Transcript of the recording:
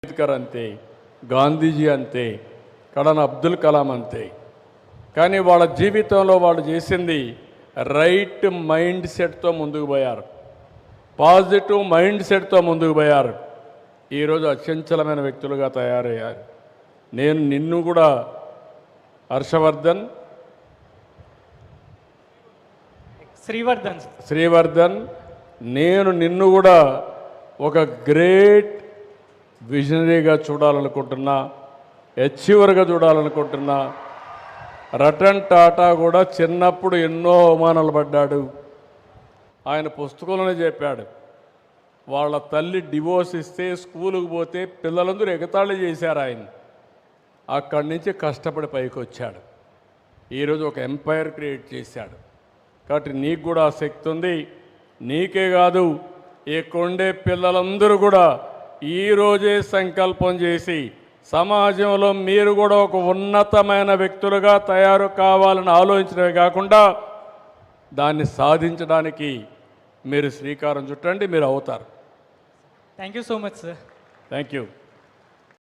అంబేద్కర్ అంతే, గాంధీజీ అంతే, కడన అబ్దుల్ కలాం అంతే. కానీ వాళ్ళ జీవితంలో వాళ్ళు చేసింది రైట్ మైండ్ సెట్తో ముందుకు పోయారు, పాజిటివ్ మైండ్ సెట్తో ముందుకు పోయారు. ఈరోజు అచంచలమైన వ్యక్తులుగా తయారయ్యారు. నేను నిన్ను కూడా శ్రీవర్ధన్ నేను నిన్ను కూడా ఒక గ్రేట్ విజనరీగా చూడాలనుకుంటున్నా, అచీవర్గా చూడాలనుకుంటున్నా. రతన్ టాటా కూడా చిన్నప్పుడు ఎన్నో అవమానాలు పడ్డాడు. ఆయన పుస్తకంలోనే చెప్పాడు, వాళ్ళ తల్లి డివోర్స్ ఇస్తే స్కూలుకు పోతే పిల్లలందరూ ఎగతాళి చేశారు ఆయన. అక్కడి నుంచి కష్టపడి పైకి వచ్చాడు. ఈరోజు ఒక ఎంపైర్ క్రియేట్ చేశాడు. కాబట్టి నీకు కూడా ఆ శక్తి ఉంది. నీకే కాదు, ఇక్కడుండే పిల్లలందరూ కూడా ఈరోజే సంకల్పం చేసి సమాజంలో మీరు కూడా ఒక ఉన్నతమైన వ్యక్తులుగా తయారు కావాలని ఆలోచించడమే కాకుండా దాన్ని సాధించడానికి మీరు శ్రీకారం చుట్టండి, మీరు అవుతారు. Thank you so much sir. Thank you.